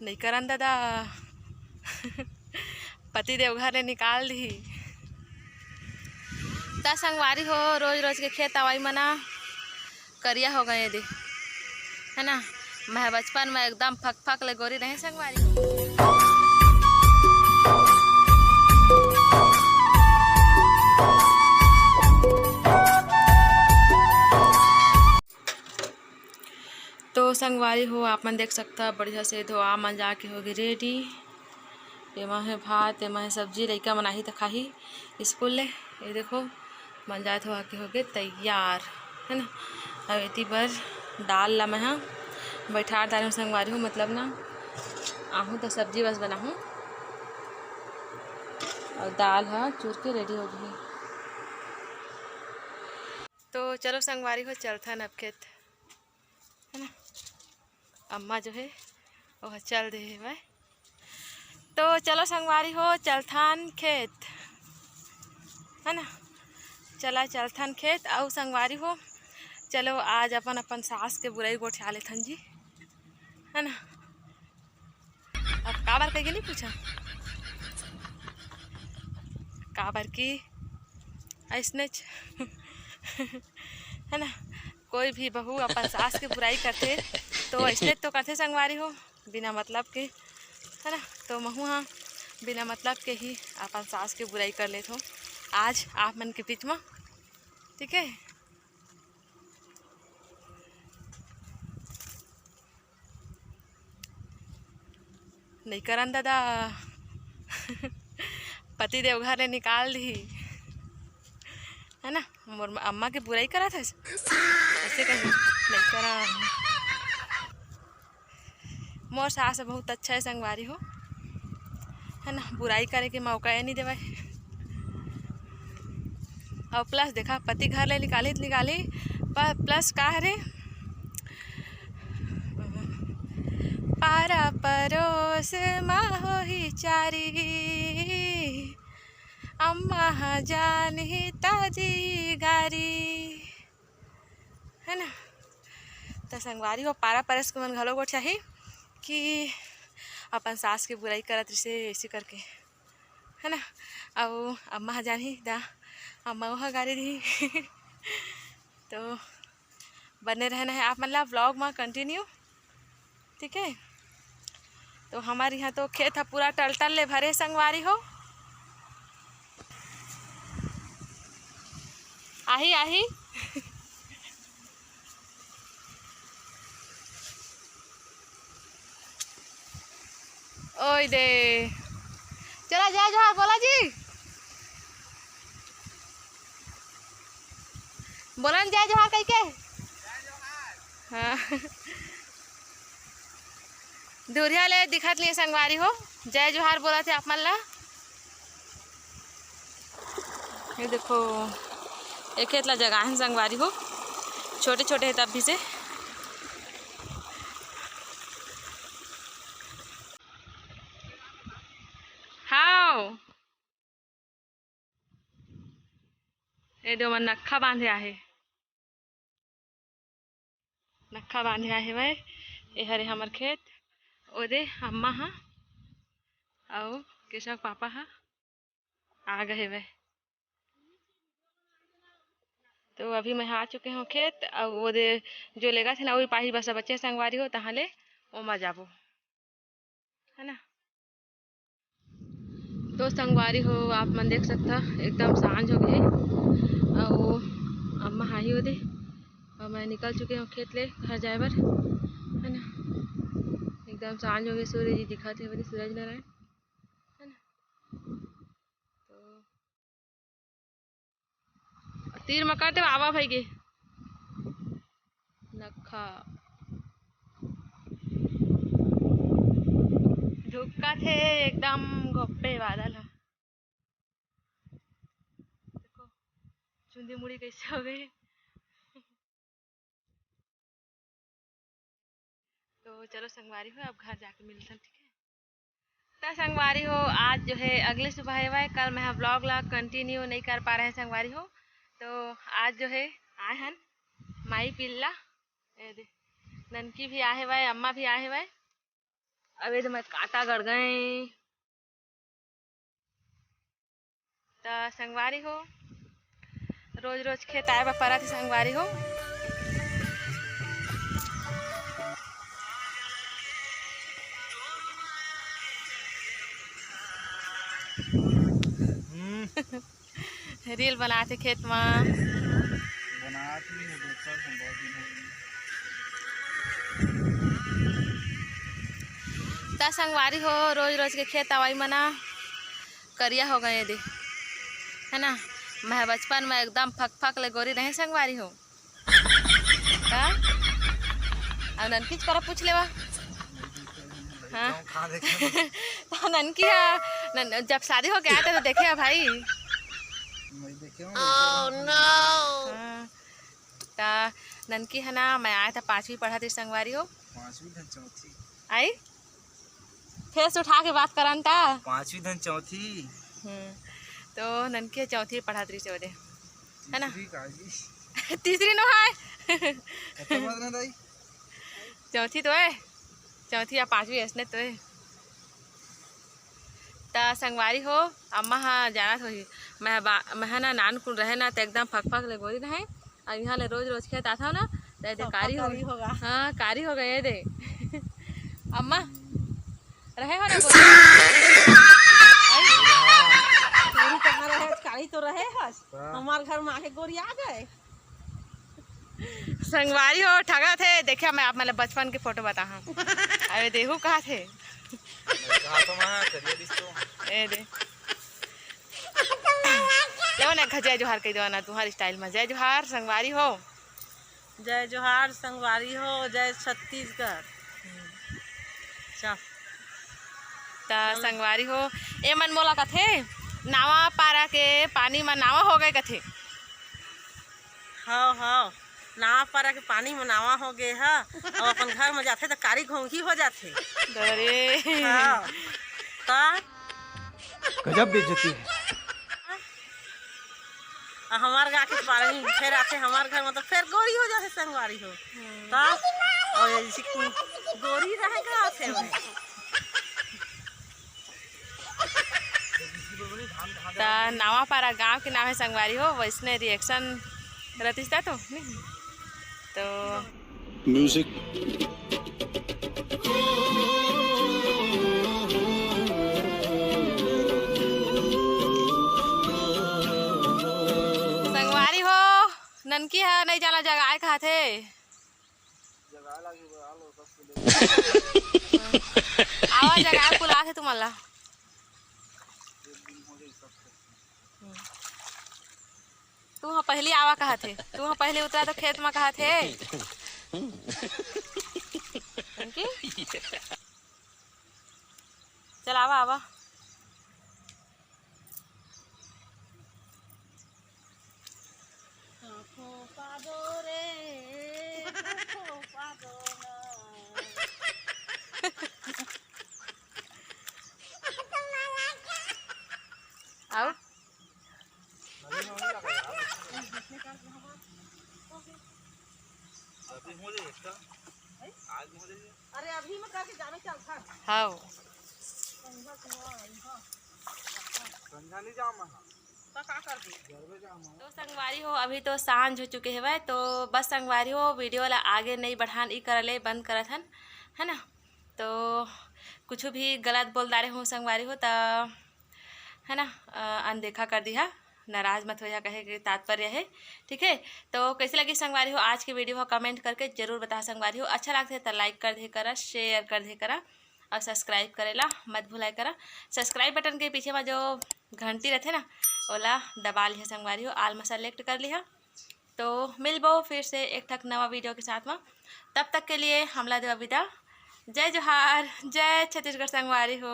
नहीं करन दादा पति देवघर ने निकाल दी ता संगवारी हो। रोज रोज के खेत आवाई मना करिया हो गए दे है ना। मैं बचपन में एकदम फक फक ले गोरी रहे संगवारी हो। तो संगवारी हो आप मन देख सकता बढ़िया से धोआ मन जाके होगी रेडी। एमा है भात, एमा है सब्जी, लइका मन आही तो खाही स्कूल ले। ये देखो मन जाए धोआ के होगे तैयार है ना। अब इति बर दाल ला मैं हाँ बैठा डालूँ संगवारी हूँ, मतलब ना आहूँ तो सब्जी बस बनाऊँ और दाल हाँ चूर के रेडी हो गई। तो चलो संगवारी हो चलता अब खेत है ना। अम्मा जो है वह चल दे है भाई। तो चलो संगवारी हो चलथान खेत है ना। चला चलथान खेत और संगवारी हो चलो आज अपन अपन सास के बुराई गोठा लेथन जी है ना। अब काबर कहीं नहीं पूछा काबर की ऐसने है ना। कोई भी बहू अपन सास के बुराई करते तो ऐसने तो करते संगवारी हो बिना मतलब के है ना। तो महू हाँ बिना मतलब के ही अपन सास के बुराई कर लेते हो आज आप मन के बीच में, ठीक है। नहीं करन दादा पति देवघर ने निकाल दी है ना। मोर अम्मा के बुराई करा था ऐसे कहीं नहीं करा। मोर सास बहुत अच्छा है संगवारी हो है ना, बुराई करे के मौका ही नहीं देवा। और प्लस देखा पति घर ले निकाली तो निकाली पर प्लस का है रे पारा परोस माहो ही चारी अम्मा जान ही ताजी गारी है ना। तो संगवारी हो पारा परस के मन घलो को चाहिए कि अपन सास के बुराई करत से ऐसे करके है ना। और अम्मा जान ही दा अम्मा वह गारी दी तो बने रहना है आप मतलब व्लॉग में कंटिन्यू, ठीक है। तो हमारे यहाँ तो खेत है पूरा टल ले भरे संगवारी हो। आही आही ओए दे चला जय जोहार बोला जी, बोला जय जोहार कह के हाँ दूरिया ले दिखत लिए संगवारी हो जय जोहार बोला थे आप मन ला। ये देखो एक खेत ला जगह है संगवारी हो छोटे छोटे है तब भी से। हाँ ये दो मन नक्खा बांधे आहे, नक्खा बांधे आहे भाई। ये हरे हमर खेत ओदे अम्मा हाँ और केशव पापा हाँ आ गए भाई। तो अभी मैं आ चुके हूँ खेत और वो दे जो लेगा थे ना वही पाही बस बच्चे संगवारी हो तहाँ ले ओमा जाबो है ना। तो संगवारी हो आप मन देख सकता एकदम सांझ हो गई और अम्मा हाई हो दे और मैं निकल चुके हूँ खेत ले घर जाए बर है ना। एकदम सांझ हो गई सूर्य जी दिखा थे सूरज नारायण है ना। तो तीर मकाते आवा भाई के नखा धुक्का थे एकदम घोप्पे बादल है। देखो चुंदी मुड़ी कैसे हो गई। तो चलो संगवारी हो अब घर जाके मिलते हैं, ठीक है। तो संगवारी हो आज जो है अगले सुबह है कल मैं ब्लॉग ला कंटिन्यू नहीं कर पा रहे हैं संगवारी हो। तो आज जो है आए हैं माई पिल्ला ननकी भी आए हुए अम्मा भी आए हुए अबे तो मैं काटा गड़ गए। तो संगवारी हो रोज रोज खेत आए परा थी संगवारी हो। रील बनाते खेत में ता संगवारी हो रोज रोज के खेत आवाई मना करिया हो गए दे है ना। मैं बचपन में एकदम फक फक ले गोरी नहीं संगवारी हो का अब ननकी करा पूछ लेवा। हाँ तो ननकी जब शादी हो गया था तो देखे भाई। oh, no. हाँ, ननकी है ना मैं आया था 5वीं पढ़ा थी संगवारी हो। 5वीं धन चौथी आई फेस उठा के बात करन था 5वीं धन चौथी। तो ननकी 4वीं पढ़ा थी से वजह है ना। तीसरी नो है 4वीं तो है 4वीं या 5वीं ऐसने तो है। ता संगवारी हो अम्मा हाँ जाना थोड़ी मैं ना नान कुल रहे ना तो एकदम फक फक ले गोरी रहे और यहाँ ले रोज रोज खेत आता ना तो कारी होगा। हाँ कारी हो गए दे अम्मा रहे हो ना गोरी कहाँ रहे कारी तो रहे हमारे घर में आके गोरी आ गए। संगवारी हो ठगा थे देखिए मैं आप मतलब बचपन के फोटो बता हाँ अरे देखो कहाँ थे ए दे लो ना जय जोहार कह दो ना तुम्हारी स्टाइल में जय जोहार संगवारी हो। जय जोहार संगवारी हो जय छत्तीसगढ़। ता संगवारी हो ए मन मोला कथे नावा पारा के पानी में नावा हो गए कथे। हाँ हाँ नावा पारा के पानी में नावा हो गए है और अपन घर में जाते तो कारी घोंघी हो जाते। अरे हाँ गजब बेइज्जती है। हमारे गा के पानी फिर आते हमारे घर में तो फिर गोरी हो जाते संगवारी हो और गोरी रहेगा थे नावा पारा गांव के नाम है संगवारी हो वैसने रिएक्शन रतिस्ता तो म्यूजिक संगवारी हो ननकी है नहीं जाना जगह कहा थे आवाज जगह कुला थे तुम्हारा तू हाँ पहले आवा कहा थे तू हाँ पहले उतरा तो खेत में कहा थे चल आवा आवा आओ अरे अभी में करके जाने चल था। हाँ तो संगवारी हो अभी तो सांझ हो चुके है भाई तो बस संगवारी हो वीडियो वाला आगे नहीं बढ़ान ई करले बंद करत हन है ना। तो कुछ भी गलत बोल डाले हो संगवारी हो तो है ना अनदेखा कर दिया नाराज मत हो जा कहे कि तात्पर्य है ठीक है। तो कैसे लगी संगवारी हो आज की वीडियो हो कमेंट करके जरूर बता संगवारी हो अच्छा लगता है तो लाइक कर दे करा शेयर कर दे करा और सब्सक्राइब करेला मत भुलाए करा। सब्सक्राइब बटन के पीछे में जो घंटी रहते ना ओला दबा लिया संगवारी हो आल में सेलेक्ट कर लिया। तो मिलबो फिर से एक ठक नवा वीडियो के साथ में तब तक के लिए हमला देवा विदा। जय जोहार जय छत्तीसगढ़ संगवारी हो।